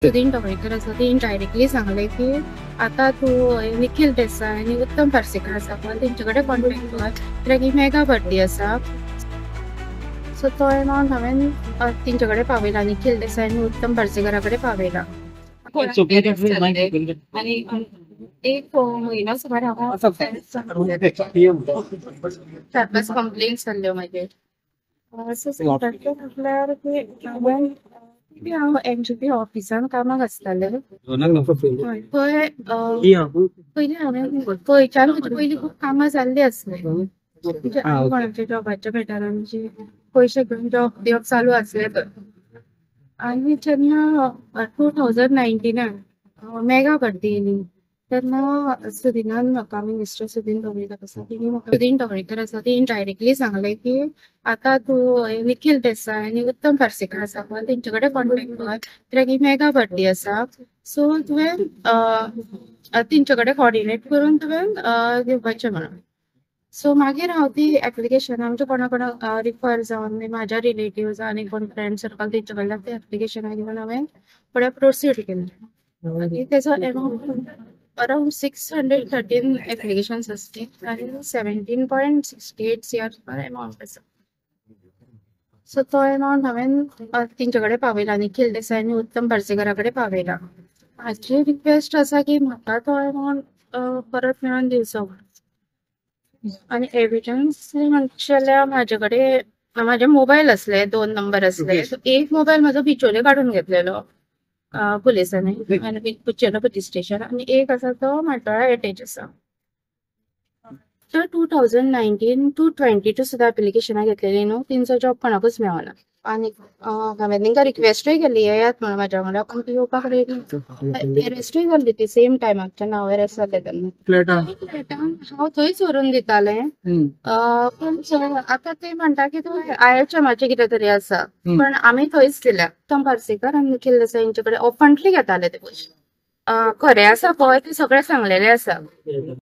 सुदीन टोळेकर आसा ती डायरेक्टली सांगले की आता तू निखिल देसाई आणि उत्तम पार्सेकर आसा पण तेंचे कडेन कॉन्टॅक्ट कर कित्याक ही मेगा बर्थडे आसा. सो तो अमावंट हांवें तेंचे कडेन पावयला, निखिल देसाई आणि उत्तम पार्सेकरा कडेन पावयला. आणि एक म्हयनो सुमार हांव 4-5 कंप्लेंट्स जाल्ल्यो मागीर. असो सांगपाचें म्हटल्यार की हांव एनजीपी ऑफिसान कामाक आसतालें. हय थंय पयलीं हांवें थंयच्यान म्हजी पयलीं खूब कामां जाल्लीं आसलीं. म्हणजे कोणाच्या जॉबाच्या भेटारांची पयशे घेवन जॉब चालू आसलें थंय. आनी जेन्ना 2019 मेगा बर्थडे येयली तेन्ना सुदिनान म्हाका मिनिस्टर सुदीन टोळेकर आसा सुदीन टोळेकर आसा ती डायरेक्टली सांगले की आता तू निखिल देसाई आणि उत्तम पार्सेकर आसा पण तेंचे कडेन कॉन्टॅक्ट कर कित्याक ही मेगा बर्थडे आसा. सो तुवें तेंचे कडेन कॉर्डिनेट करून तुवें घेवपाचें म्हणून. सो मागीर हांव ती एप्लिकेशन आमच्या कोणाक रिफर जावन म्हाज्या रिलेटिव्स आनी कोण फ्रेंड सर्कल तेंचे कडल्यान ती एप्लिकेशनां घेवन हांवें फुडें प्रोसीड केलें. आनी तेजो अमावंट अरावंड 613 एप्लिकेशन्स आसली आनी 17.68 CR अमावंट आसा. सो तो अमावंट हांवें तेंचे कडेन पावयला, निखिल देसाई आनी उत्तम पार्सेकरा कडेन पावयला. म्हाजी रिक्वेस्ट आसा की म्हाका तो अमावंट परत मेळोन दिवचो. आणि एविडन्स म्हणचे जाल्यार म्हाजे कडेन म्हाजे मोबायल असले 2 नंबर असले. एक मोबायल म्हाजो बिचोले काडून घेतलेलो पुलिसांनी आनी बिचोले पुलीस स्टेशन आनी एक आसा तो माटोळा एटेच आसा. तर 2019 to 22 सुद्धा एप्लिकेशनां घेतलेली न्हू, तेंचो जॉब कोणाकूच मेळना. आनी हांवें तेंकां रिक्वेस्टूय केली येयात म्हणून म्हाज्या वांगडा पूण ती येवपाक रेडी. अरेस्टूय जाल्ली ती सेम टायमार जेन्ना हांव अरेस्ट जालें तेन्ना. फ्लॅटान हांव थंयच व्हरून दितालें. पण आतां ते म्हणटा की तूं IHMचे कितें तरी आसा पण आमी थंयच दिल्या. उत्तम पार्सेकर आनी निखिल देसाई हेंचे कडेन ओपनली घेताले ते पयशे. खरें आसा पळय ते सगळें सांगलेलें आसा.